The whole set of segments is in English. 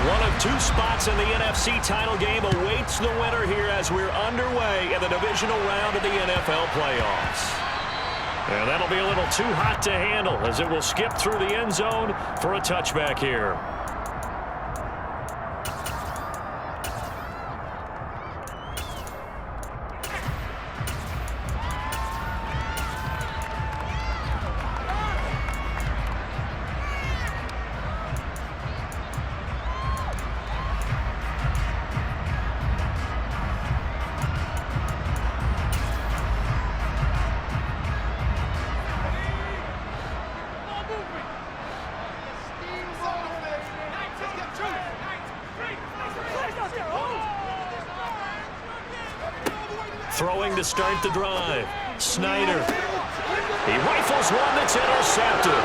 One of two spots in the NFC title game awaits the winner here as we're underway in the divisional round of the NFL playoffs. And that'll be a little too hot to handle as it will skip through the end zone for a touchback here. Throwing to start the drive. Snyder. He rifles one that's intercepted.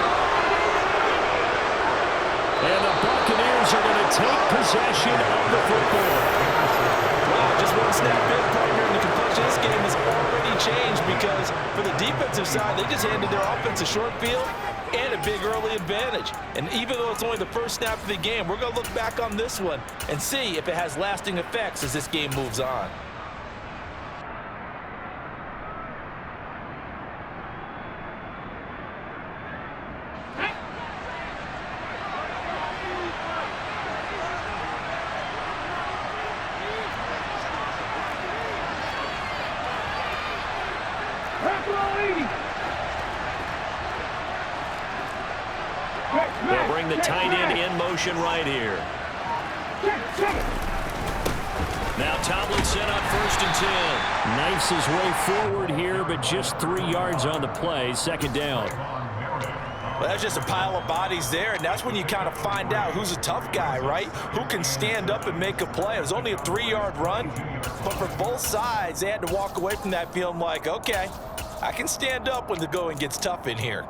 And the Buccaneers are going to take possession of the football. Wow, just one snap in, partner, and the complexion of this game has already changed because for the defensive side, they just handed their offense a short field and a big early advantage. And even though it's only the first snap of the game, we're going to look back on this one and see if it has lasting effects as this game moves on. They'll bring the tight end in motion right here. Now Tomlinson on 1st and 10. Knifes his way forward here, but just 3 yards on the play. 2nd down. Well, that's just a pile of bodies there, and that's when you kind of find out who's a tough guy, right? Who can stand up and make a play. It was only a 3-yard run, but for both sides, they had to walk away from that feeling like, okay, I can stand up when the going gets tough in here.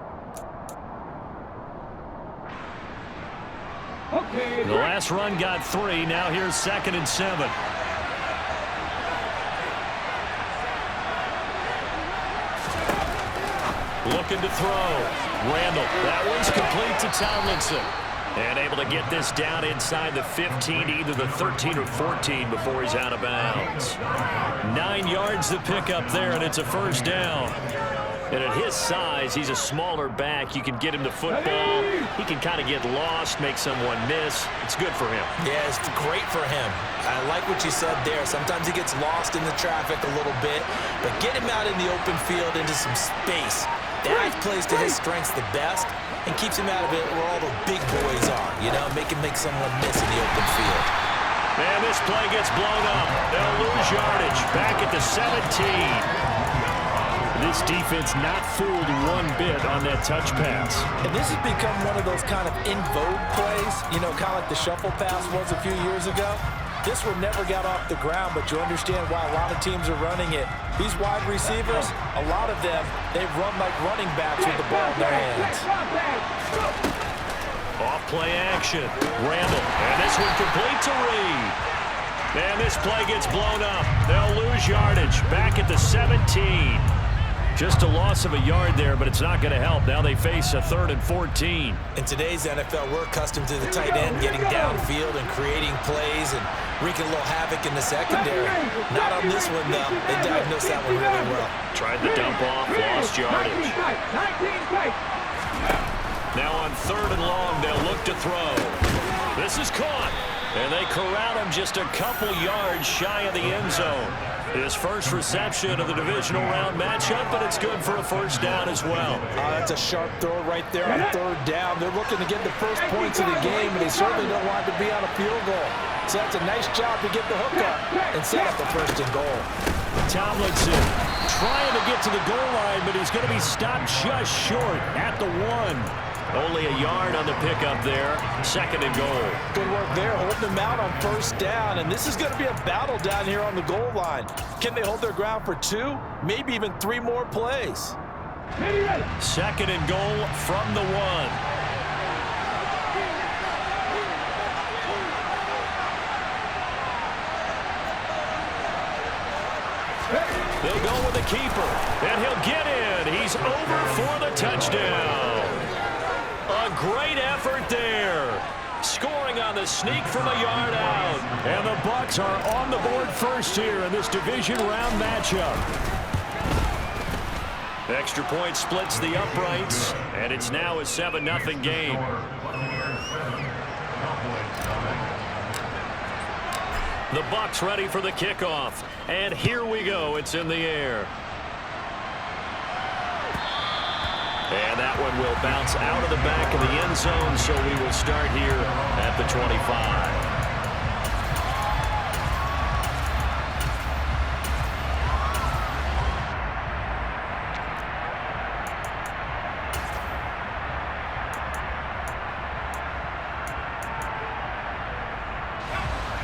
The last run got 3. Now here's 2nd and 7. Looking to throw. Randall. That one's complete to Tomlinson. And able to get this down inside the 15, either the 13 or 14 before he's out of bounds. 9 yards to pick up there, and it's a 1st down. And at his size, he's a smaller back. You can get him the football. He can kind of get lost, make someone miss. It's good for him. Yeah, it's great for him. I like what you said there. Sometimes he gets lost in the traffic a little bit, but get him out in the open field into some space. That plays to his strengths the best and keeps him out of it where all the big boys are, you know, make someone miss in the open field. And this play gets blown up. They'll lose yardage back at the 17. This defense not fooled one bit on that touch pass. And this has become one of those kind of in vogue plays, you know, kind of like the shuffle pass was a few years ago. This one never got off the ground, but you understand why a lot of teams are running it. These wide receivers, a lot of them, they run like running backs with the ball in their hands. Off play action. Randall. And this one complete to Reed. And this play gets blown up. They'll lose yardage back at the 17. Just a loss of a yard there, but it's not going to help. Now they face a 3rd and 14. In today's NFL, we're accustomed to the tight end getting downfield and creating plays and wreaking a little havoc in the secondary. Not on this one, though. They diagnosed that one really well. Tried the dump off, lost yardage. Now on 3rd and long, they'll look to throw. This is caught, and they corral him just a couple yards shy of the end zone. His first reception of the divisional round matchup, but it's good for a 1st down as well. That's a sharp throw right there on 3rd down. They're looking to get the first points of the game, and they certainly don't want to be on a field goal. So that's a nice job to get the hook up and set up the 1st and goal. Tomlinson trying to get to the goal line, but he's going to be stopped just short at the 1. Only a yard on the pickup there. 2nd and goal. Good work there, holding them out on 1st down. And this is going to be a battle down here on the goal line. Can they hold their ground for 2, maybe even 3 more plays? 2nd and goal from the 1. They'll go with the keeper, and he'll get in. He's over for the touchdown. A great effort there. scoring on the sneak from a yard out. And the Bucs are on the board first here in this division round matchup. Extra point splits the uprights, and it's now a 7-0 game. The Bucs ready for the kickoff, and here we go. It's in the air. And that one will bounce out of the back of the end zone, so we will start here at the 25.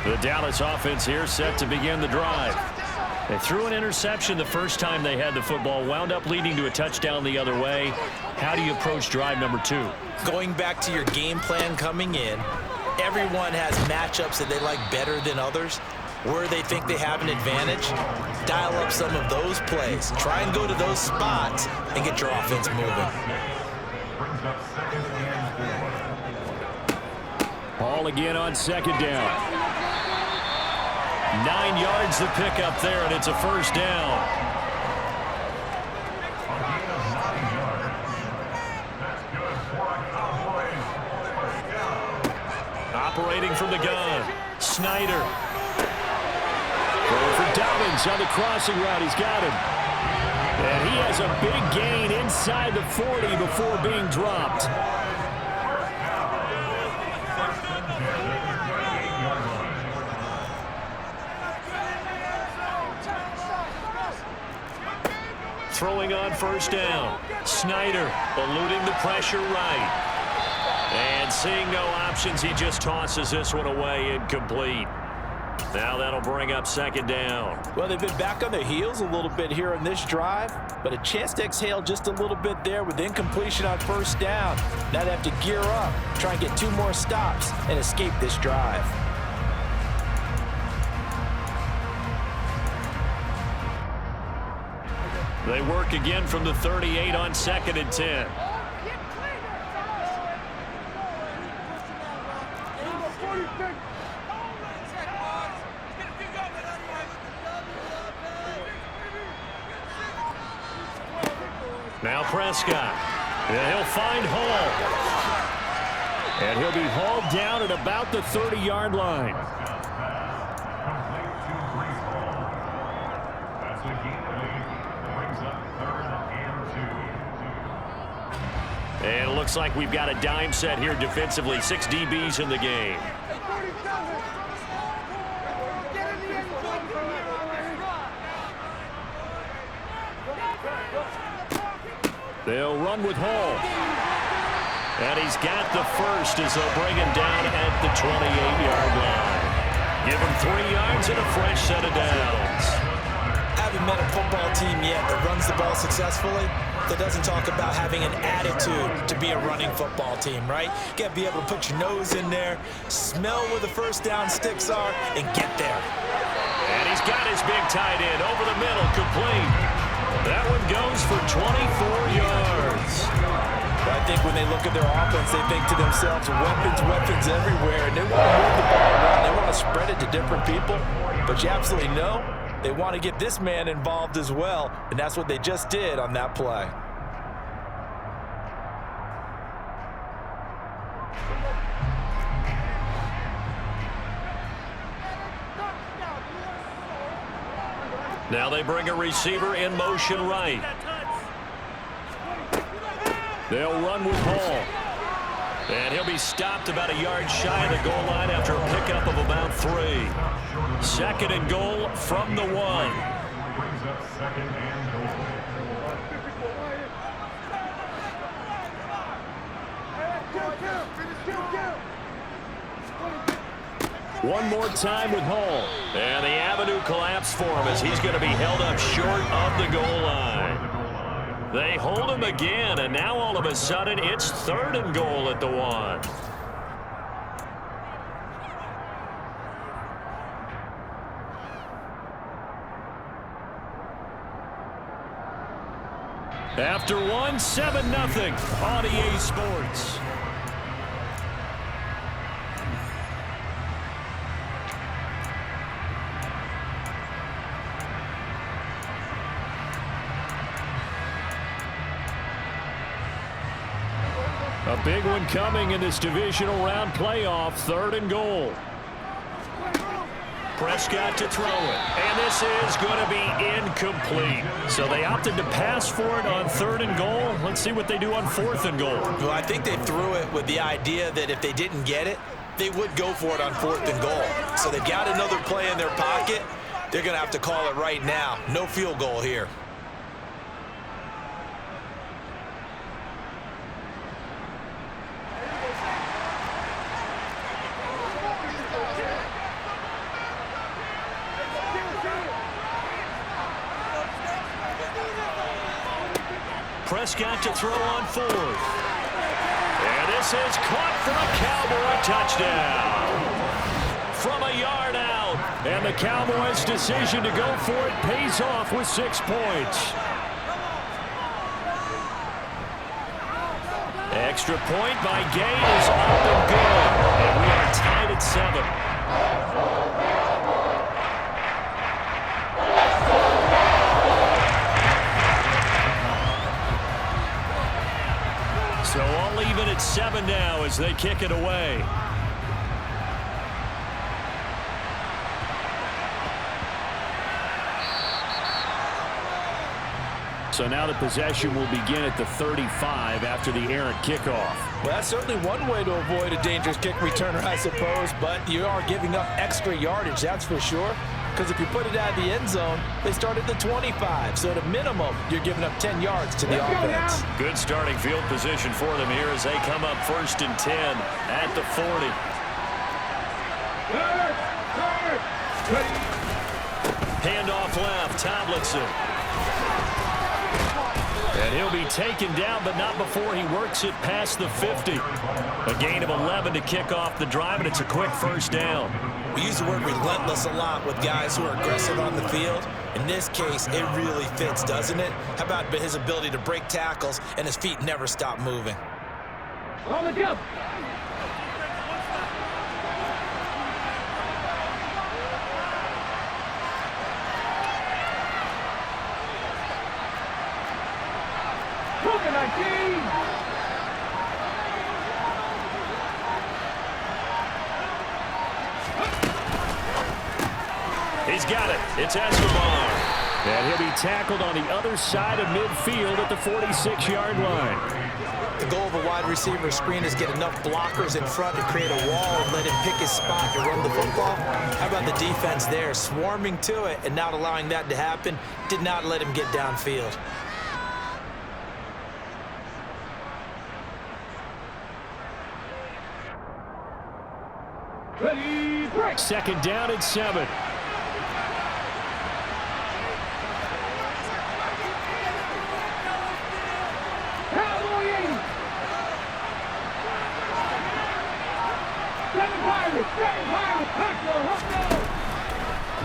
The Dallas offense here set to begin the drive. They threw an interception the first time they had the football, wound up leading to a touchdown the other way. How do you approach drive number 2? Going back to your game plan coming in, everyone has matchups that they like better than others. Where they think they have an advantage, dial up some of those plays. Try and go to those spots and get your offense moving. Ball again on second down. 9 yards to pick up there, and it's a first down. Operating from the gun, Snyder. Going for Dobbins on the crossing route. He's got him. And he has a big gain inside the 40 before being dropped. Throwing on first down. Snyder eluding the pressure right. And seeing no options, he just tosses this one away, incomplete. Now that'll bring up second down. Well, they've been back on their heels a little bit here on this drive, but a chance to exhale just a little bit there with incompletion on first down. Now they have to gear up, try and get 2 more stops and escape this drive. They work again from the 38 on 2nd and 10. Now Prescott. And he'll find Hall. And he'll be hauled down at about the 30-yard line. And it looks like we've got a dime set here defensively. 6 DBs in the game. They'll run with Hall. And he's got the first as they'll bring him down at the 28-yard line. Give him 3 yards and a fresh set of downs. I haven't met a football team yet that runs the ball successfully that doesn't talk about having an attitude to be a running football team, right? You got to be able to put your nose in there, smell where the first down sticks are, and get there. And he's got his big tight end over the middle, complete. That one goes for 24 yards. But I think when they look at their offense, they think to themselves, weapons everywhere, and they want to move the ball around. They want to spread it to different people. But you absolutely know they want to get this man involved as well, and that's what they just did on that play. Now they bring a receiver in motion right. They'll run with Hall. And he'll be stopped about a yard shy of the goal line after a pickup of about 3. 2nd and goal from the 1. Brings up 2nd and goal. One more time with Hall. And the avenue collapsed for him as he's going to be held up short of the goal line. They hold him again, and now all of a sudden it's 3rd and goal at the 1. After 1, 7-0 on EA Sports. A big one coming in this divisional round playoff, 3rd and goal. Prescott to throw it, and this is going to be incomplete. So they opted to pass for it on 3rd and goal. Let's see what they do on 4th and goal. Well, I think they threw it with the idea that if they didn't get it, they would go for it on 4th and goal. So they've got another play in their pocket. They're going to have to call it right now. No field goal here. Prescott to throw on 4th. And this is caught for a Cowboy touchdown. From a yard out. And the Cowboys' decision to go for it pays off with 6 points. Extra point by Gay is up and good. And we are tied at 7. So all even at 7 now as they kick it away. So now the possession will begin at the 35 after the errant kickoff. Well, that's certainly one way to avoid a dangerous kick returner, I suppose, but you are giving up extra yardage, that's for sure. Because if you put it out of the end zone, they start at the 25. So at a minimum, you're giving up 10 yards to the offense. Good starting field position for them here as they come up 1st and 10 at the 40. Handoff left, Tomlinson. And he'll be taken down, but not before he works it past the 50. A gain of 11 to kick off the drive, and it's a quick 1st down. We use the word relentless a lot with guys who are aggressive on the field. In this case, it really fits, doesn't it? How about his ability to break tackles and his feet never stop moving? On the jump. He's got it. It's Escobar. And he'll be tackled on the other side of midfield at the 46-yard line. The goal of a wide receiver screen is get enough blockers in front to create a wall and let him pick his spot to run the football. How about the defense there, swarming to it and not allowing that to happen? Did not let him get downfield. Ready, break. 2nd down and 7.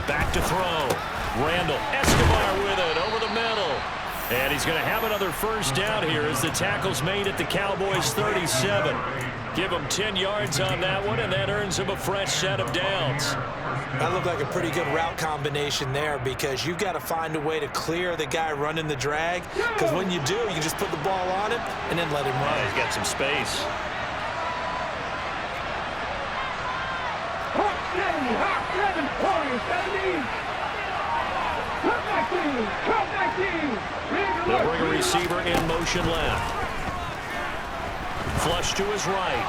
Back to throw. Randall. Escobar with it over the middle. And he's going to have another 1st down here as the tackle's made at the Cowboys' 37. Give him 10 yards on that one, and that earns him a fresh set of downs. That looked like a pretty good route combination there because you've got to find a way to clear the guy running the drag. Because when you do, you just put the ball on him and then let him run. He's got some space. They'll bring a receiver in motion left. Flush to his right.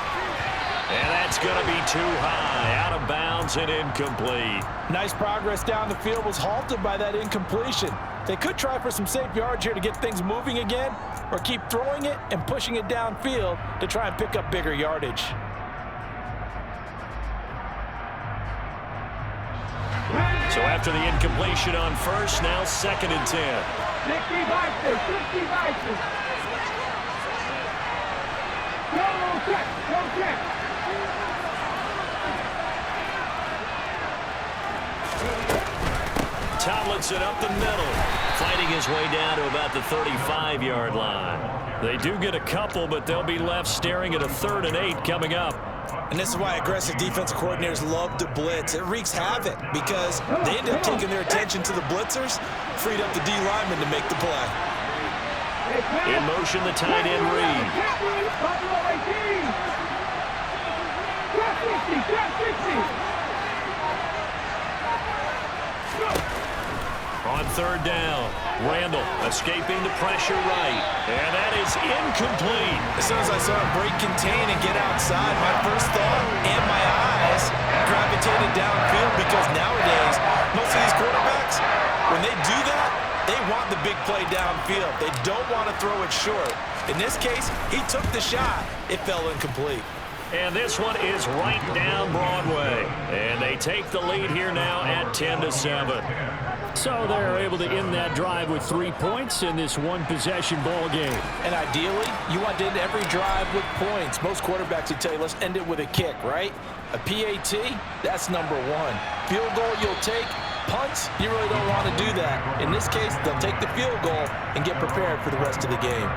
And that's going to be too high. Out of bounds and incomplete. Nice progress down the field was halted by that incompletion. They could try for some safe yards here to get things moving again, or keep throwing it and pushing it downfield to try and pick up bigger yardage. So after the incompletion on 1st, now 2nd and 10. 65. Go check. Tomlinson up the middle, fighting his way down to about the 35-yard line. They do get a couple, but they'll be left staring at a 3rd and 8 coming up. And this is why aggressive defensive coordinators love to blitz. It wreaks havoc because they end up taking their attention to the blitzers, freed up the D lineman to make the play. In motion, the tight end Reed. 19. Trap 60. Trap 60. On third down, Randall escaping the pressure right. And that is incomplete. As soon as I saw him break contain and get outside, my first thought and my eyes gravitated downfield, because nowadays, most of these quarterbacks, when they do that, they want the big play downfield. They don't want to throw it short. In this case, he took the shot. It fell incomplete. And this one is right down Broadway. And they take the lead here now at 10-7. So they're able to end that drive with 3 points in this one-possession ball game. And ideally, you want to end every drive with points. Most quarterbacks would tell you, let's end it with a kick, right? A PAT, that's number one. Field goal you'll take. Punts, you really don't want to do that. In this case, they'll take the field goal and get prepared for the rest of the game.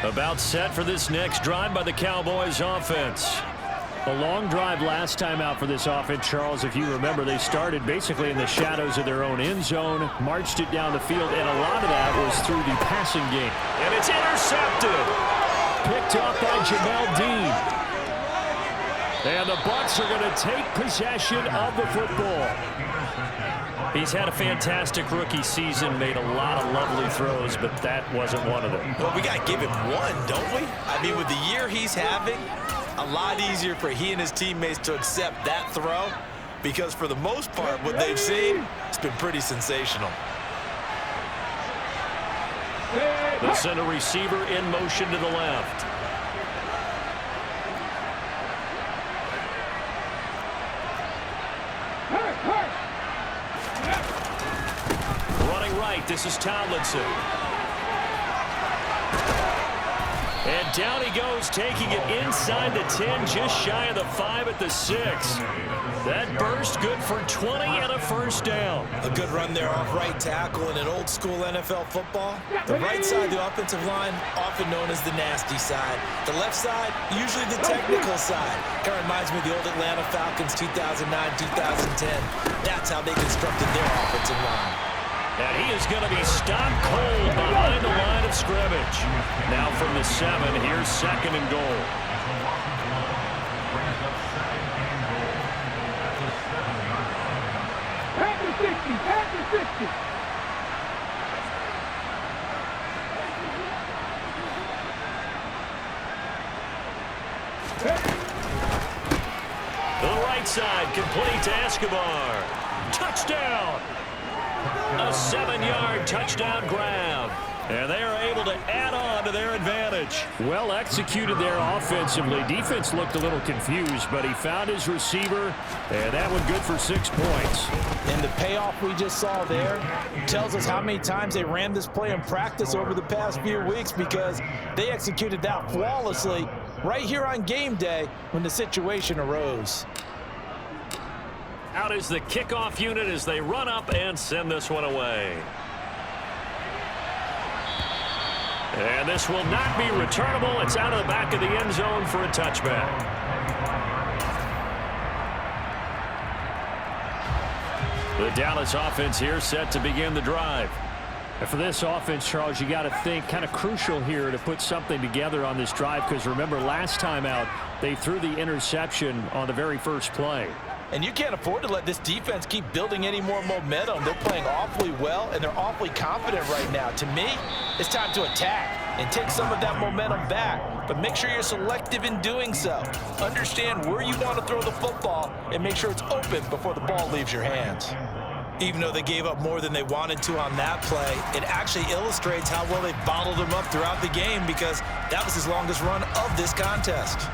About set for this next drive by the Cowboys offense. A long drive last time out for this offense, Charles. If you remember, they started basically in the shadows of their own end zone, marched it down the field, and a lot of that was through the passing game. And it's intercepted. Picked off by Jamel Dean. And the Bucs are going to take possession of the football. He's had a fantastic rookie season, made a lot of lovely throws, but that wasn't one of them. Well, we got to give him one, don't we? I mean, with the year he's having, a lot easier for he and his teammates to accept that throw, because for the most part, what they've seen, it's been pretty sensational. They'll send a receiver in motion to the left. This is Tomlinson. And down he goes, taking it inside the 10, just shy of the 5 at the 6. That burst good for 20 and a first down. A good run there off right tackle in an old school NFL football. The right side of the offensive line, often known as the nasty side. The left side, usually the technical side. Kind of reminds me of the old Atlanta Falcons 2009-2010. That's how they constructed their offensive line. And he is going to be stopped cold behind the line of scrimmage. Now from the 7, here's second and goal. Pass the 60. Pass the 60. To the right side, complete to Escobar. Touchdown! A 7-yard touchdown grab. And they are able to add on to their advantage. Well executed there offensively. Defense looked a little confused, but he found his receiver, and that one good for 6 points. And the payoff we just saw there tells us how many times they ran this play in practice over the past few weeks, because they executed that flawlessly right here on game day when the situation arose. Out is the kickoff unit as they run up and send this one away. And this will not be returnable. It's out of the back of the end zone for a touchback. The Dallas offense here set to begin the drive. And for this offense, Charles, you got to think kind of crucial here to put something together on this drive, because remember last time out they threw the interception on the very first play. And you can't afford to let this defense keep building any more momentum. They're playing awfully well, and they're awfully confident right now. To me, it's time to attack and take some of that momentum back. But make sure you're selective in doing so. Understand where you want to throw the football and make sure it's open before the ball leaves your hands. Even though they gave up more than they wanted to on that play, it actually illustrates how well they bottled them up throughout the game, because that was his longest run of this contest.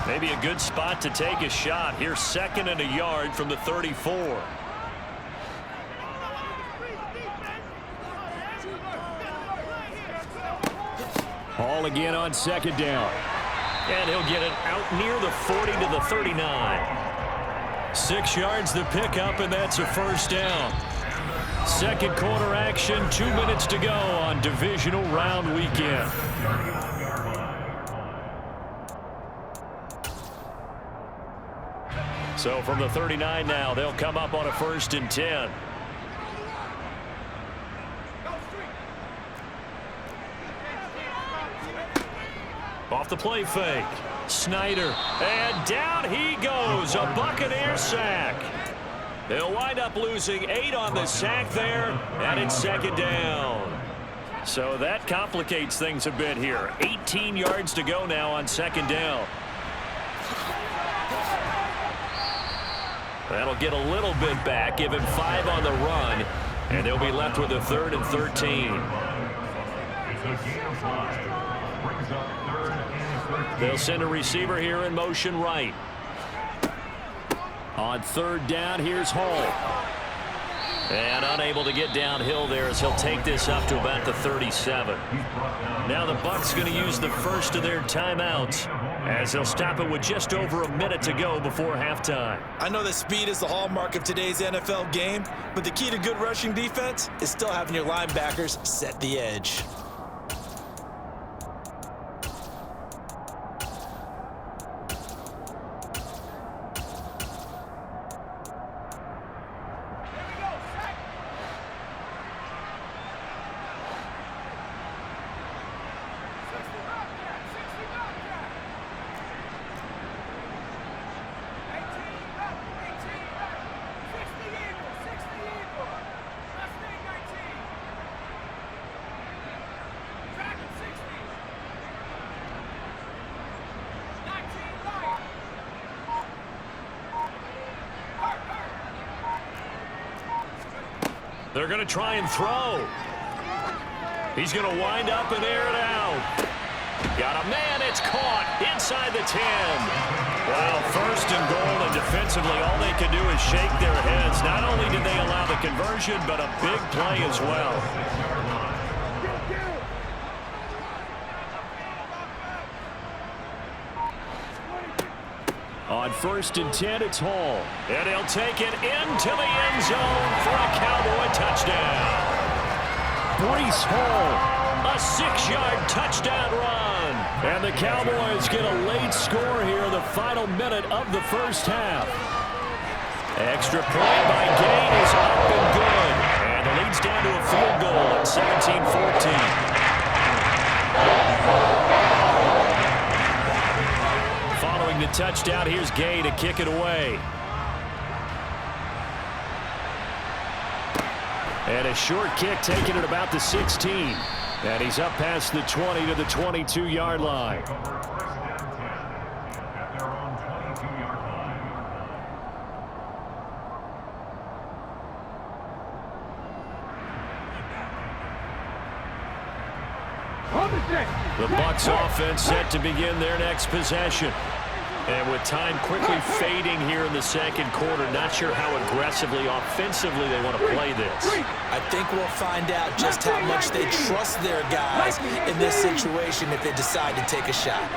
Maybe a good spot to take a shot. Here's second and a yard from the 34. Hall again on second down. And he'll get it out near the 40 to the 39. 6 yards the pickup, and that's a first down. Second quarter action, 2 minutes to go on divisional round weekend. So from the 39 now, they'll come up on a 1st and 10. Off the play fake. Snyder. And down he goes. A Buccaneer sack. They'll wind up losing 8 on the sack there, and it's 2nd down. So that complicates things a bit here. 18 yards to go now on 2nd down. That'll get a little bit back, give him 5 on the run, and they'll be left with a 3rd and 13. They'll send a receiver here in motion right. On 3rd down, here's Hall. And unable to get downhill there as he'll take this up to about the 37. Now the Bucs going to use the first of their timeouts as they'll stop it with just over a minute to go before halftime. I know that speed is the hallmark of today's NFL game, but the key to good rushing defense is still having your linebackers set the edge. They're going to try and throw. He's going to wind up and air it out. Got a man. It's caught inside the 10. Wow, 1st and goal, and defensively all they can do is shake their heads. Not only did they allow the conversion, but a big play as well. On 1st and 10, it's Hall. And he'll take it into the end zone for a Cowboy touchdown. Breece Hall. A 6-yard touchdown run. And the Cowboys get a late score here in the final minute of the first half. Extra point by Gain is up and good. And the lead's down to a field goal at 17-14. Following the touchdown, here's Gay to kick it away. And a short kick taken at about the 16. And he's up past the 20 to the 22-yard line. The Bucs offense set to begin their next possession. And with time quickly fading here in the second quarter, not sure how aggressively, offensively they want to play this. I think we'll find out just how much they trust their guys in this situation if they decide to take a shot.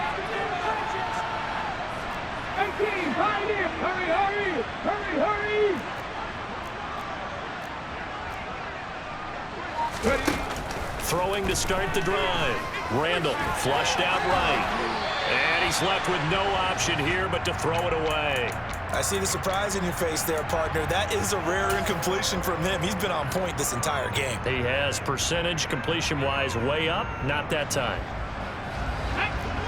Throwing to start the drive. Randall flushed out right. And he's left with no option here but to throw it away. I see the surprise in your face there, partner. That is a rare incompletion from him. He's been on point this entire game. He has percentage completion-wise way up. Not that time.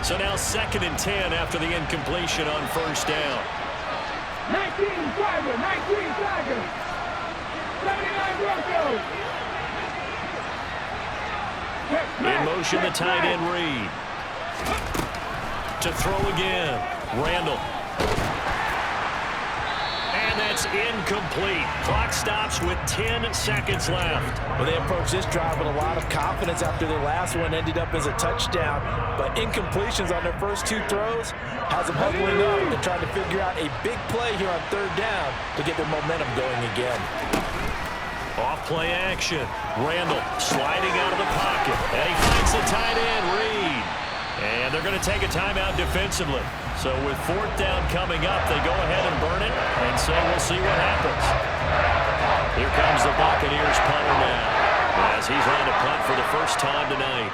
So now 2nd and 10 after the incompletion on 1st down. 19 Tiger, 19 Tiger. 79 Broncos. In motion, the tight end Reed. To throw again. Randall. And that's incomplete. Clock stops with 10 seconds left. Well, they approached this drive with a lot of confidence after their last one ended up as a touchdown. But incompletions on their first 2 throws has them huddling up and trying to figure out a big play here on 3rd down to get their momentum going again. Off play action. Randall sliding out of the pocket. And he finds the tight end, Reed. And they're going to take a timeout defensively. So with fourth down coming up, they go ahead and burn it and say we'll see what happens. Here comes the Buccaneers punter now as he's on to punt for the first time tonight.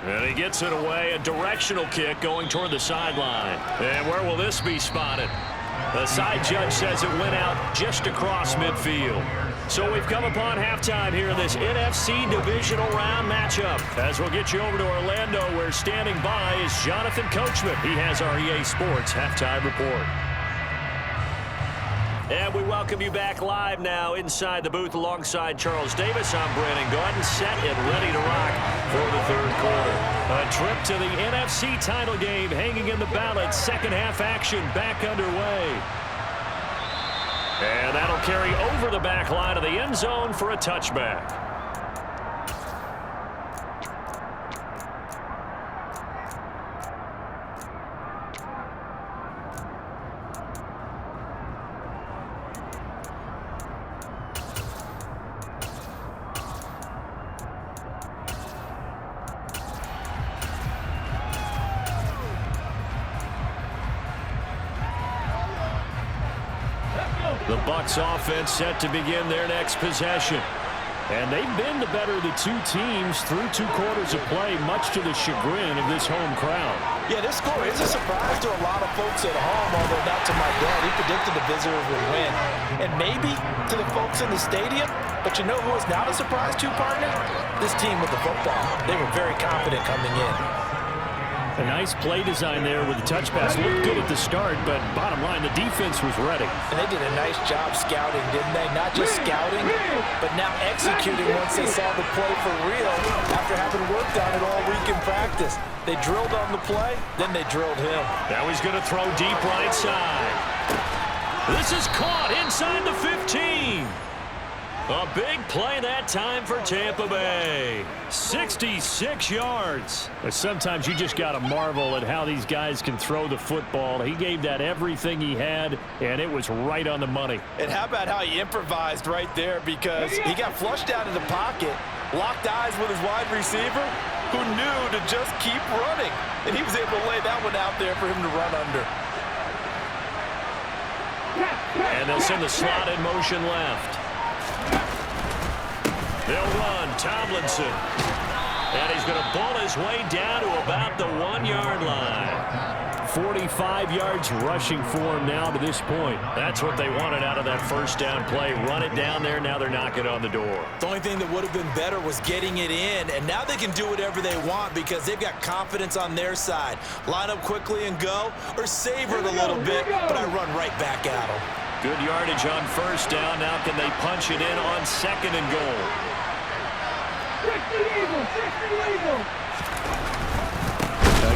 And he gets it away, a directional kick going toward the sideline. And where will this be spotted? The side judge says it went out just across midfield. So we've come upon halftime here in this NFC Divisional Round matchup. As we'll get you over to Orlando, where standing by is Jonathan Coachman. He has our EA Sports Halftime Report. And we welcome you back live now inside the booth alongside Charles Davis. I'm Brandon Gordon, set and ready to rock for the third quarter. A trip to the NFC title game hanging in the balance. Second half action back underway. And that'll carry over the back line of the end zone for a touchback. The Bucs offense set to begin their next possession. And they've been the better of the two teams through 2 quarters of play, much to the chagrin of this home crowd. Yeah, this score is a surprise to a lot of folks at home, although not to my dad. He predicted the visitors would win. And maybe to the folks in the stadium. But you know who is not a surprise to, partner? This team with the football. They were very confident coming in. A nice play design there with the touch pass. Looked good at the start, but bottom line, the defense was ready. And they did a nice job scouting, didn't they? Not just scouting, but now executing once they saw the play for real after having worked on it all week in practice. They drilled on the play, then they drilled him. Now he's going to throw deep right side. This is caught inside the 15. A big play that time for Tampa Bay. 66 yards. But sometimes you just got to marvel at how these guys can throw the football. He gave that everything he had, and it was right on the money. And how about how he improvised right there, because he got flushed out of the pocket, locked eyes with his wide receiver, who knew to just keep running. And he was able to lay that one out there for him to run under. And they'll send the slot in motion left. They'll run Tomlinson. And he's going to ball his way down to about the 1-yard line. 45 yards rushing for him now to this point. That's what they wanted out of that first down play. Run it down there. Now they're knocking on the door. The only thing that would have been better was getting it in. And now they can do whatever they want because they've got confidence on their side. Line up quickly and go, or savor it a little bit, but I run right back at them. Good yardage on first down. Now can they punch it in on second and goal?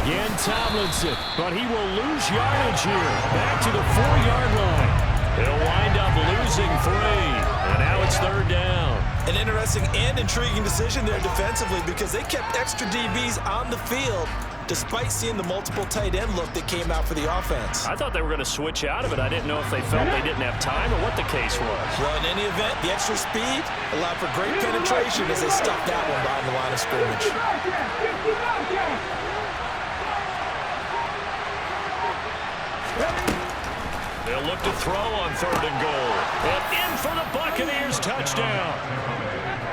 Again, Tomlinson, but he will lose yardage here. Back to the 4-yard line. He'll wind up losing 3, and now it's third down. An interesting and intriguing decision there defensively because they kept extra DBs on the field despite seeing the multiple tight end look that came out for the offense. I thought they were going to switch out of it. I didn't know if they felt they didn't have time or what the case was. Well, in any event, the extra speed allowed for great penetration as they stuffed that one behind the line of scrimmage. They'll look to throw on third and goal. And in for the Buccaneers touchdown.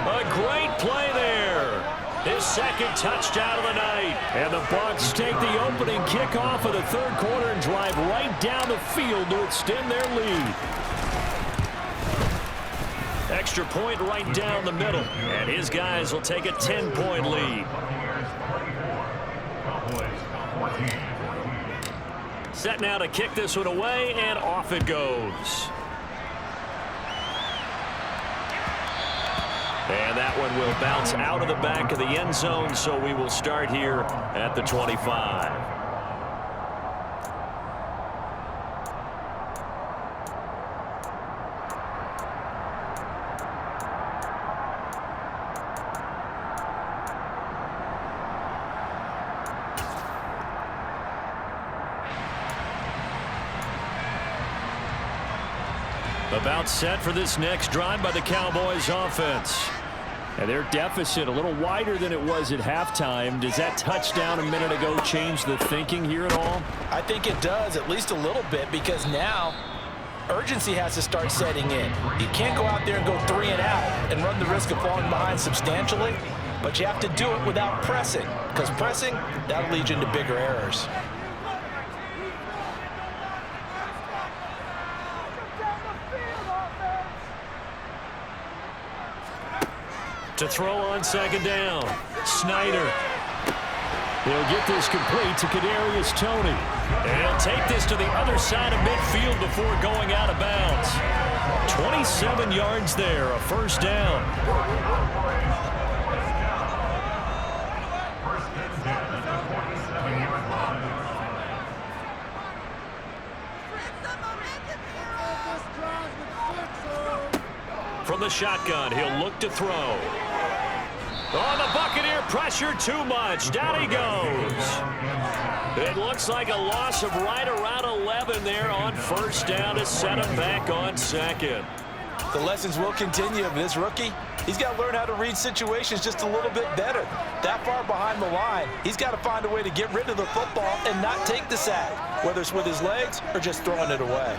A great play there. His second touchdown of the night. And the Bucs take the opening kickoff of the third quarter and drive right down the field to extend their lead. Extra point right down the middle. And his guys will take a 10-point lead. Set now to kick this one away, and off it goes. And that one will bounce out of the back of the end zone, so we will start here at the 25. The About set for this next drive by the Cowboys offense. And their deficit a little wider than it was at halftime. Does that touchdown a minute ago change the thinking here at all? I think it does, at least a little bit, because now urgency has to start setting in. You can't go out there and go 3 and out and run the risk of falling behind substantially, but you have to do it without pressing, because pressing, that'll lead you into bigger errors. To throw on second down, Snyder. He'll get this complete to Kadarius Toney. And he'll take this to the other side of midfield before going out of bounds. 27 yards there, a first down. First and 10 at the 47-yard line. From the shotgun, he'll look to throw. Oh, the Buccaneer pressure too much. Down he goes. It looks like a loss of right around 11 there on first down to set him back on second. The lessons will continue of this rookie. He's got to learn how to read situations just a little bit better. That far behind the line, he's got to find a way to get rid of the football and not take the sack, whether it's with his legs or just throwing it away.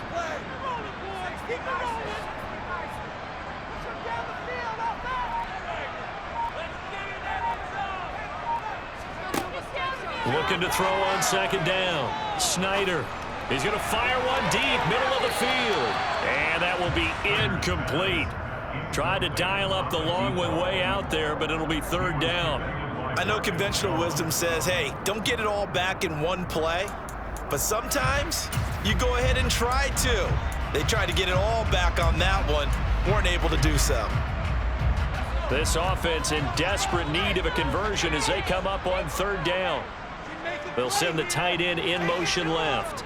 Looking to throw on second down. Snyder. He's going to fire one deep, middle of the field. And that will be incomplete. Tried to dial up the long one way out there, but it'll be third down. I know conventional wisdom says, hey, don't get it all back in one play. But sometimes you go ahead and try to. They tried to get it all back on that one. Weren't able to do so. This offense in desperate need of a conversion as they come up on third down. They'll send the tight end in motion left.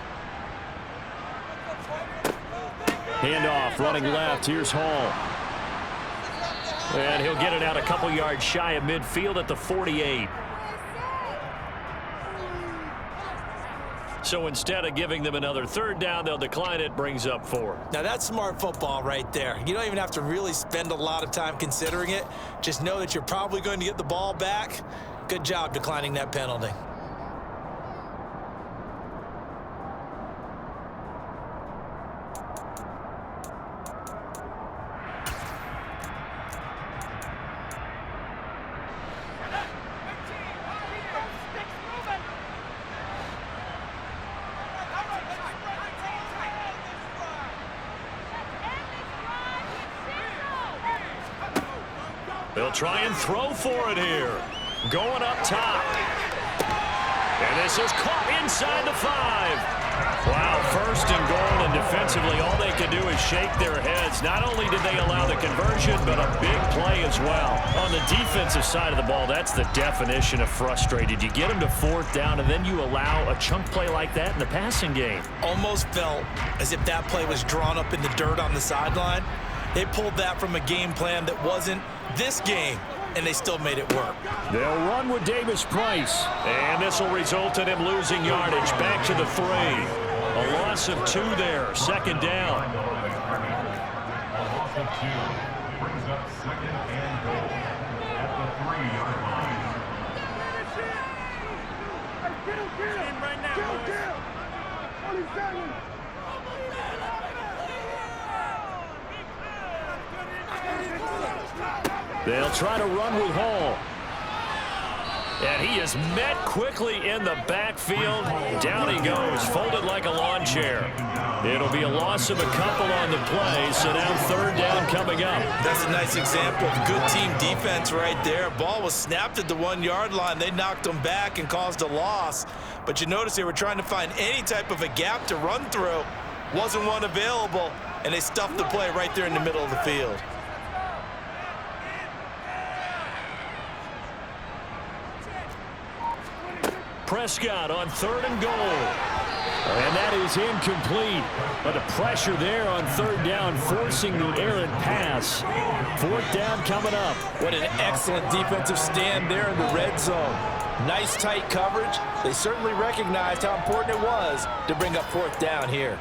Handoff running left. Here's Hall. And he'll get it out a couple yards shy of midfield at the 48. So instead of giving them another third down, they'll decline it, brings up 4. Now that's smart football right there. You don't even have to really spend a lot of time considering it. Just know that you're probably going to get the ball back. Good job declining that penalty. They'll try and throw for it here. Going up top. And this is caught inside the 5. Wow, first and goal, and defensively all they can do is shake their heads. Not only did they allow the conversion, but a big play as well. On the defensive side of the ball, that's the definition of frustrated. You get them to fourth down, and then you allow a chunk play like that in the passing game. Almost felt as if that play was drawn up in the dirt on the sideline. They pulled that from a game plan that wasn't this game, and they still made it work. They'll run with Davis Price, and this will result in him losing yardage back to the 3. A loss of 2 there, second down. A loss of 2 brings up second and goal at the 3-yard line. They'll try to run with Hall. And he is met quickly in the backfield. Down he goes, folded like a lawn chair. It'll be a loss of a couple on the play, so now third down coming up. That's a nice example of good team defense right there. Ball was snapped at the 1-yard line. They knocked them back and caused a loss. But you notice they were trying to find any type of a gap to run through. Wasn't one available, and they stuffed the play right there in the middle of the field. Prescott on third and goal. And that is incomplete. But the pressure there on third down, forcing the errant pass. Fourth down coming up. What an excellent defensive stand there in the red zone. Nice tight coverage. They certainly recognized how important it was to bring up fourth down here.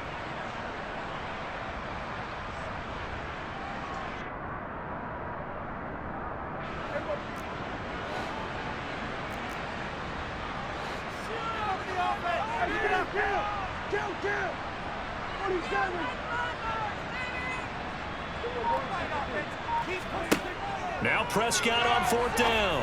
Now Prescott on 4th down.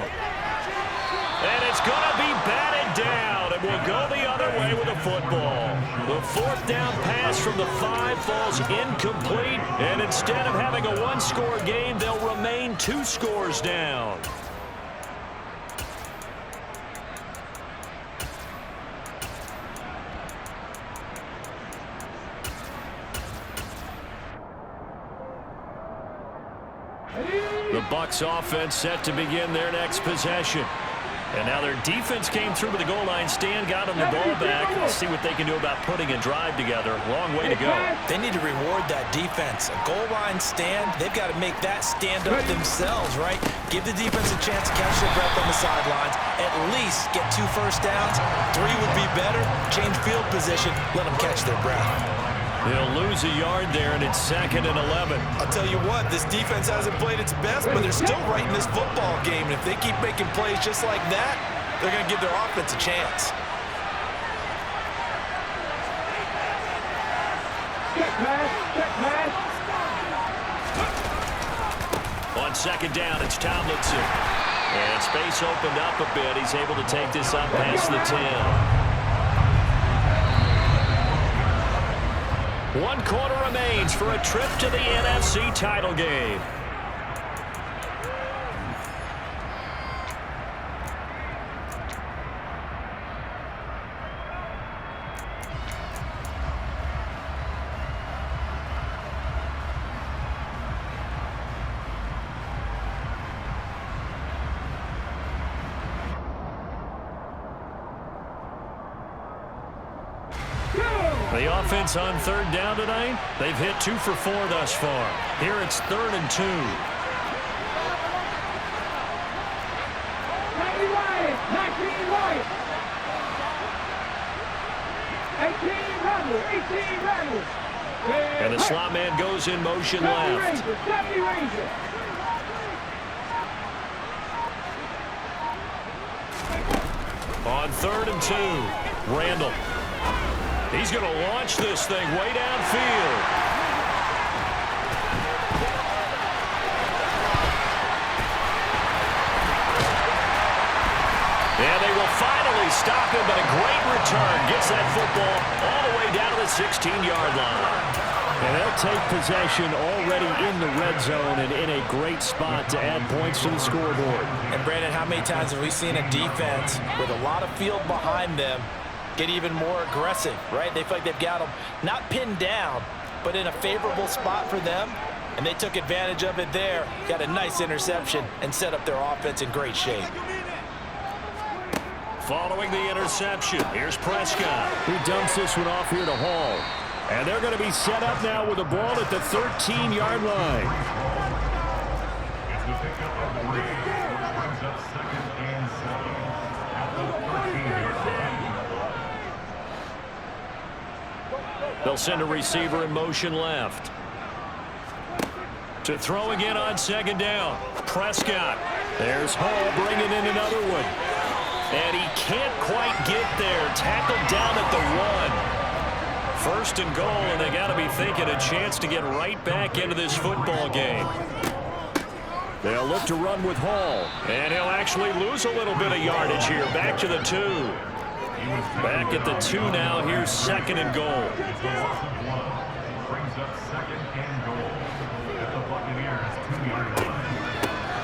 And it's going to be batted down, and will go the other way with the football. The 4th down pass from the 5 falls incomplete, and instead of having a one-score game, they'll remain 2 scores down. The Bucs offense set to begin their next possession. And now their defense came through with the goal line stand, got them the ball back. Let's see what they can do about putting a drive together. Long way to go. They need to reward that defense. A goal line stand, they've got to make that stand up themselves, right? Give the defense a chance to catch their breath on the sidelines. At least get 2 first downs. 3 would be better. Change field position. Let them catch their breath. They'll lose a yard there, and it's 2nd and 11. I'll tell you what, this defense hasn't played its best, but they're still right in this football game. And if they keep making plays just like that, they're going to give their offense a chance. Check pass. On 2nd down, it's Tomlinson. And space opened up a bit. He's able to take this up past the 10. 1 quarter remains for a trip to the NFC title game. The offense on 3rd down tonight, they've hit 2 for 4 thus far. Here it's 3rd and 2. 90 right, 19 right. 18 rebel. And the slot man goes in motion 70 left. Ranger, 70 Ranger. On 3rd and 2, Randall. He's going to launch this thing way downfield. And they will finally stop him, but a great return. Gets that football all the way down to the 16-yard line. And they'll take possession already in the red zone and in a great spot to add points to the scoreboard. And, Brandon, how many times have we seen a defense with a lot of field behind them get even more aggressive, right? They feel like they've got them not pinned down, but in a favorable spot for them, and they took advantage of it there, got a nice interception, and set up their offense in great shape. Following the interception, here's Prescott, who dumps this one off here to Hall. And they're going to be set up now with the ball at the 13-yard line. It's the pickup of 3, which brings up 2nd and 7 at the 13-yard line. They'll send a receiver in motion left. To throw again on 2nd down. Prescott. There's Hall bringing in another one. And he can't quite get there. Tackled down at the 1. 1st and goal, and they got to be thinking a chance to get right back into this football game. They'll look to run with Hall, and he'll actually lose a little bit of yardage here. Back to the 2. Back at the 2 now. Here's 2nd and goal. It's a loss of 1. Brings up 2nd and goal at the Buccaneers 2-yard line.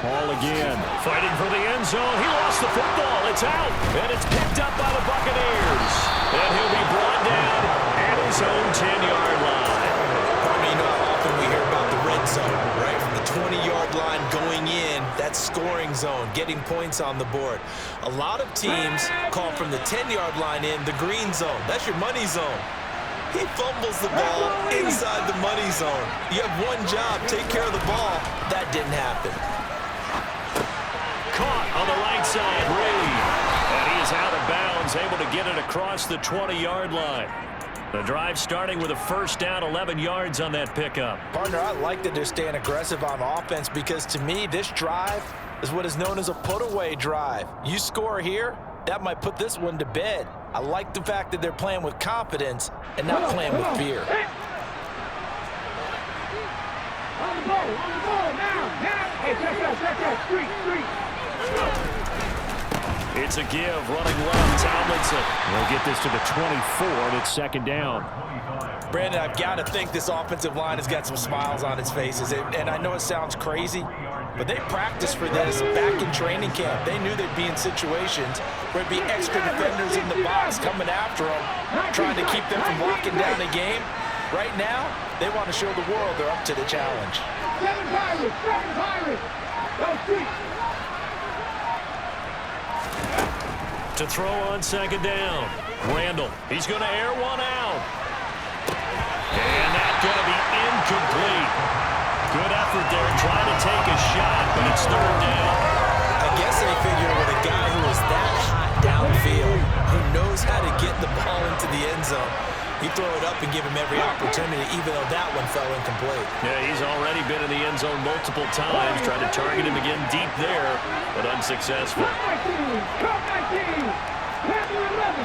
Hall again, fighting for the end zone. He lost the football. It's out, and it's picked up by the Buccaneers. And he'll be brought down at his own 10-yard line. I mean, not often we hear about the red zone, right? From the 20-yard line going in, that's scoring zone, getting points on the board. A lot of teams call from the 10-yard line in the green zone. That's your money zone. He fumbles the ball inside the money zone. You have one job, take care of the ball. That didn't happen. Caught on the right side, Reed. And he is out of bounds, able to get it across the 20-yard line. The drive starting with a 1st down, 11 yards on that pickup. Partner, I like that they're staying aggressive on offense because to me, this drive is what is known as a put-away drive. You score here, that might put this one to bed. I like the fact that they're playing with confidence and not playing with fear. On the ball, now. Hey, check that, street. It's a give, running left, Tomlinson. They'll get this to the 24, and it's second down. Brandon, I've got to think this offensive line has got some smiles on its faces. And I know it sounds crazy, but they practiced for this back in training camp. They knew they'd be in situations where it'd be extra defenders in the box coming after them, trying to keep them from locking down the game. Right now, they want to show the world they're up to the challenge. Seven Pirates. Go street. To throw on second down. Randall, he's going to air one out. And that's going to be incomplete. Good effort there trying to take a shot, but it's third down. I guess they figure with a guy who is that hot downfield, who knows how to get the ball into the end zone, you throw it up and give him every opportunity, even though that one fell incomplete. Yeah, he's already been in the end zone multiple times, trying to target him again deep there, but unsuccessful. Cup 19. Panther 11.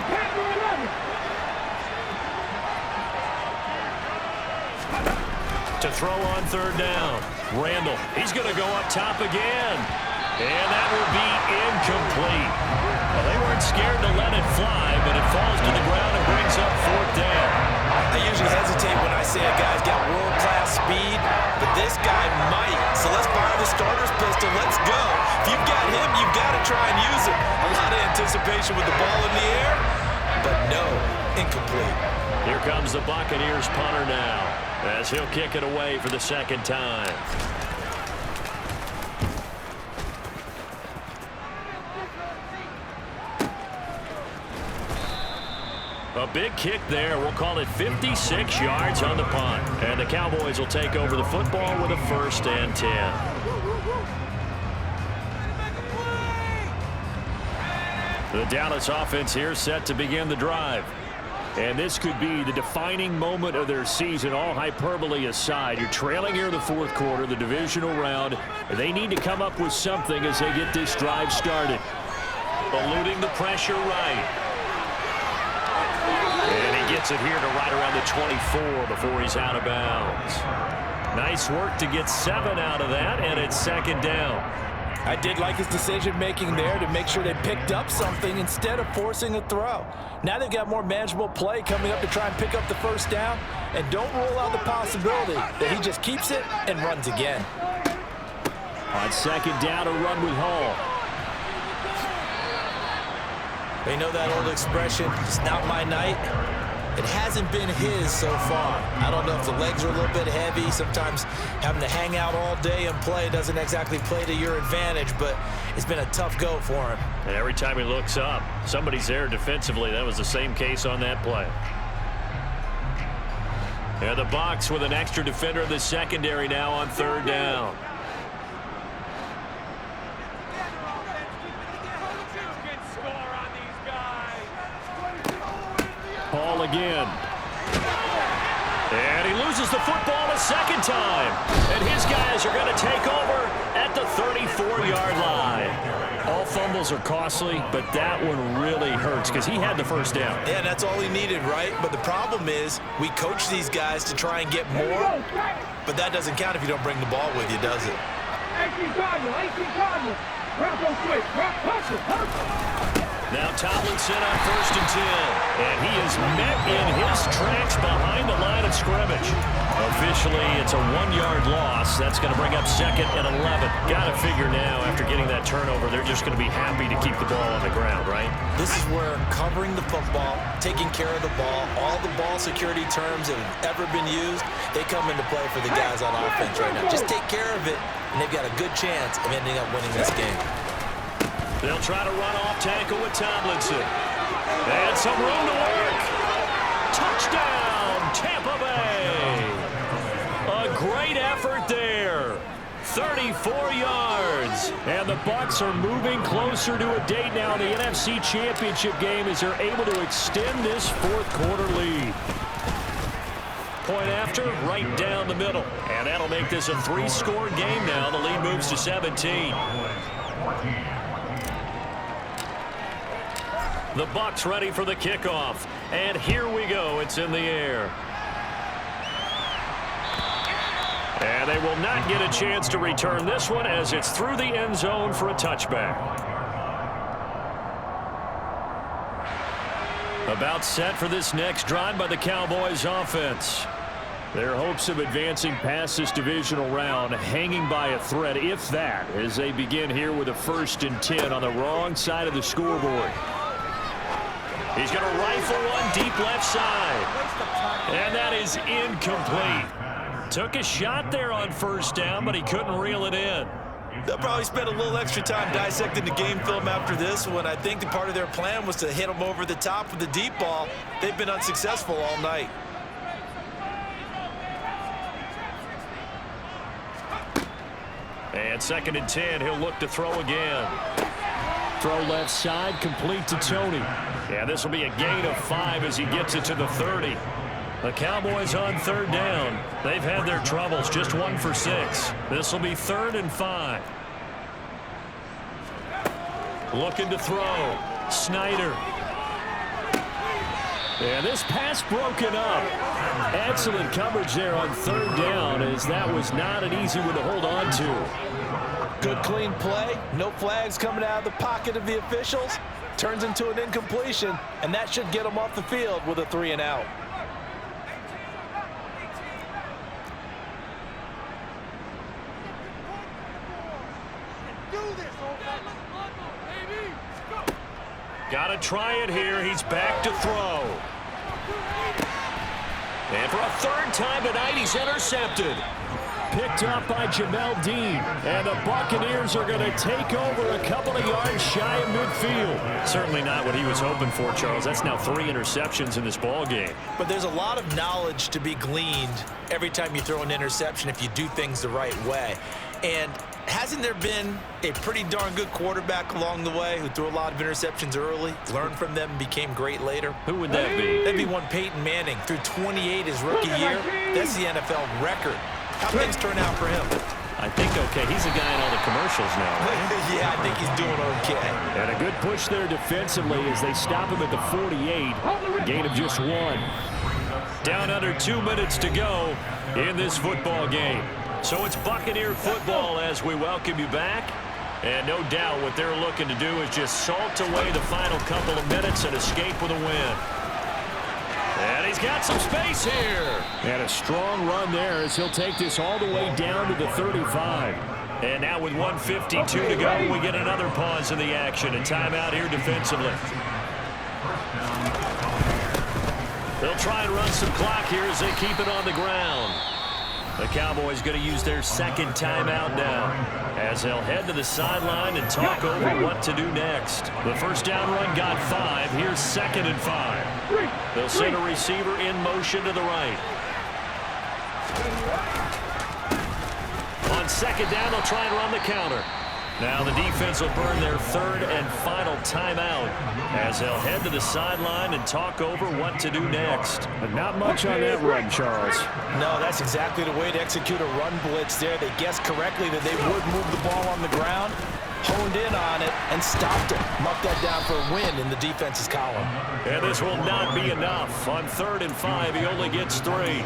To throw on third down. Randall, he's going to go up top again. And that will be incomplete. Well, they weren't scared to let it fly, but it falls to the ground and brings up fourth down. I usually hesitate when I say a guy's got world-class speed, but this guy might. So let's fire the starter's pistol. Let's go. If you've got him, you've got to try and use him. A lot of anticipation with the ball in the air, but no, incomplete. Here comes the Buccaneers punter now, as he'll kick it away for the second time. A big kick there. We'll call it 56 yards on the punt. And the Cowboys will take over the football with a 1st and 10. The Dallas offense here set to begin the drive. And this could be the defining moment of their season, all hyperbole aside. You're trailing here in the fourth quarter, the divisional round. They need to come up with something as they get this drive started. Eluding the pressure right. And he gets it here to right around the 24 before he's out of bounds. Nice work to get 7 out of that, and it's second down. I did like his decision-making there to make sure they picked up something instead of forcing a throw. Now they've got more manageable play coming up to try and pick up the first down, and don't rule out the possibility that he just keeps it and runs again. On second down, a run with Hall. They know that old expression, it's not my night. It hasn't been his so far. I don't know if the legs are a little bit heavy. Sometimes having to hang out all day and play doesn't exactly play to your advantage, but it's been a tough go for him. And every time he looks up, somebody's there defensively. That was the same case on that play. And the Bucs with an extra defender in the secondary now on third down. Hall again. And he loses the football a second time. And his guys are going to take over at the 34-yard line. All fumbles are costly, but that one really hurts because he had the first down. Yeah, that's all he needed, right? But the problem is we coach these guys to try and get more, but that doesn't count if you don't bring the ball with you, does it? 18 Cardinal. Bronco switch. Hustle. Now Tomlinson on 1st and 10. And he is met in his tracks behind the line of scrimmage. Officially, it's a 1-yard loss. That's going to bring up 2nd and 11. Got to figure now, after getting that turnover, they're just going to be happy to keep the ball on the ground, right? This is where covering the football, taking care of the ball, all the ball security terms that have ever been used, they come into play for the guys on offense right now. Just take care of it, and they've got a good chance of ending up winning this game. They'll try to run off tackle with Tomlinson. And some room to work. Touchdown, Tampa Bay. A great effort there. 34 yards. And the Bucs are moving closer to a date now in the NFC Championship game as they're able to extend this fourth quarter lead. Point after, right down the middle. And that'll make this a 3-score game now. The lead moves to 17. The Bucs ready for the kickoff. And here we go. It's in the air. And they will not get a chance to return this one as it's through the end zone for a touchback. About set for this next drive by the Cowboys offense. Their hopes of advancing past this divisional round hanging by a thread, if that, as they begin here with a 1st and 10 on the wrong side of the scoreboard. He's going to rifle one deep left side. And that is incomplete. Took a shot there on 1st down, but he couldn't reel it in. They'll probably spend a little extra time dissecting the game film after this one. I think the part of their plan was to hit them over the top with the deep ball. They've been unsuccessful all night. And 2nd and 10, he'll look to throw again. Throw left side, complete to Tony. Yeah, this will be a gain of 5 as he gets it to the 30. The Cowboys on 3rd down. They've had their troubles, just 1 for 6. This will be 3rd and 5. Looking to throw. Snyder. And this pass broken up. Excellent coverage there on 3rd down, as that was not an easy one to hold on to. Good clean play. No flags coming out of the pocket of the officials. Turns into an incompletion, and that should get them off the field with a 3 and out. Got to try it here. He's back to throw. And for a 3rd time tonight, he's intercepted. Picked up by Jamel Dean. And the Buccaneers are going to take over a couple of yards shy of midfield. Certainly not what he was hoping for, Charles. That's now 3 interceptions in this ball game. But there's a lot of knowledge to be gleaned every time you throw an interception if you do things the right way. And hasn't there been a pretty darn good quarterback along the way who threw a lot of interceptions early, learned from them, and became great later? Who would that be? That'd be one Peyton Manning. Threw 28 his rookie year. That's the NFL record. How things turn out for him? I think okay. He's a guy in all the commercials now, right? Yeah, I think he's doing okay. And a good push there defensively as they stop him at the 48. Gain of just 1. Down under 2 minutes to go in this football game. So it's Buccaneer football as we welcome you back. And no doubt what they're looking to do is just salt away the final couple of minutes and escape with a win. And he's got some space here. And a strong run there as he'll take this all the way down to the 35. And now with 1:52 to go, we get another pause in the action. And timeout here defensively. They'll try and run some clock here as they keep it on the ground. The Cowboys going to use their 2nd timeout now as they'll head to the sideline and talk over what to do next. The 1st down run got 5. Here's 2nd and 5. They'll send a receiver in motion to the right. On 2nd down, they'll try and run the counter. Now the defense will burn their 3rd and final timeout as they'll head to the sideline and talk over what to do next. But not much on that run, Charles. No, that's exactly the way to execute a run blitz there. They guessed correctly that they would move the ball on the ground, honed in on it, and stopped it. Marked that down for a win in the defense's column. And this will not be enough. On 3rd and 5, he only gets 3.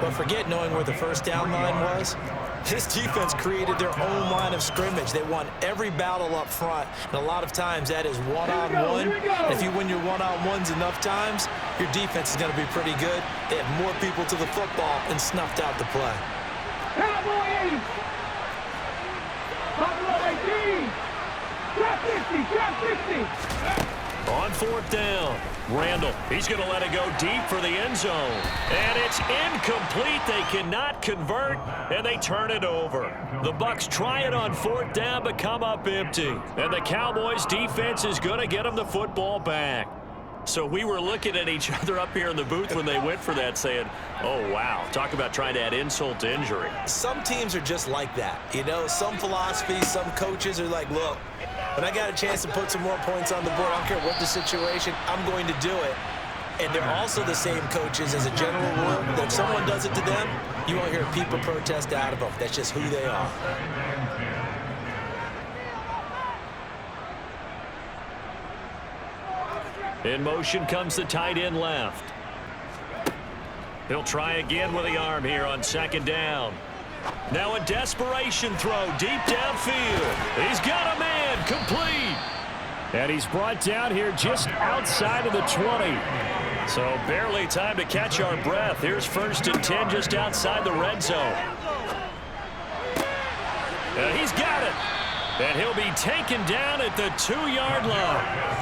But forget knowing where the 1st down line was. This defense created their own line of scrimmage. They won every battle up front, and a lot of times that is one-on-one. If you win your one-on-ones enough times, your defense is going to be pretty good. They have more people to the football and snuffed out the play. Cowboys! Buffalo 18! Drop 50! Drop 50! On 4th down, Randall, he's going to let it go deep for the end zone. And it's incomplete. They cannot convert, and they turn it over. The Bucs try it on 4th down, but come up empty. And the Cowboys defense is going to get them the football back. So we were looking at each other up here in the booth when they went for that saying, oh, wow, talk about trying to add insult to injury. Some teams are just like that. You know, some philosophies, some coaches are like, look, when I got a chance to put some more points on the board, I don't care what the situation, I'm going to do it. And they're also the same coaches as a general rule that if someone does it to them, you won't hear people protest out of them. That's just who they are. In motion comes the tight end left. He'll try again with the arm here on second down. Now a desperation throw deep downfield. He's got a man, complete. And he's brought down here just outside of the 20. So barely time to catch our breath. Here's 1st and 10 just outside the red zone. He's got it. And he'll be taken down at the 2-yard line.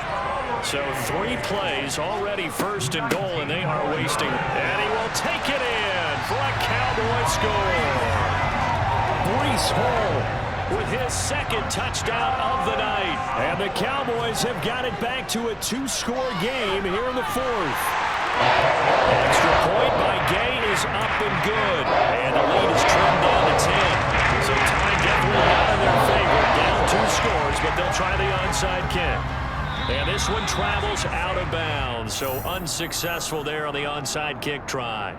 So 3 plays already 1st and goal, and they are wasting. And he will take it in for a Cowboy score. Breece Hall with his 2nd touchdown of the night. And the Cowboys have got it back to a 2-score game here in the 4th. Extra point by Gay is up and good. And the lead is trimmed down to 10. So time definitely not in their favor. Down 2 scores, but they'll try the onside kick. And this one travels out of bounds. So unsuccessful there on the onside kick try.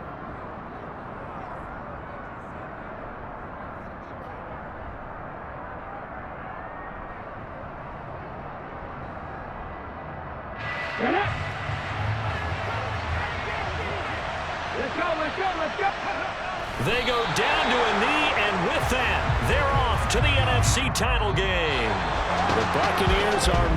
Let's go. They go down to a knee, and with that, they're off to the NFC title game. The Buccaneers are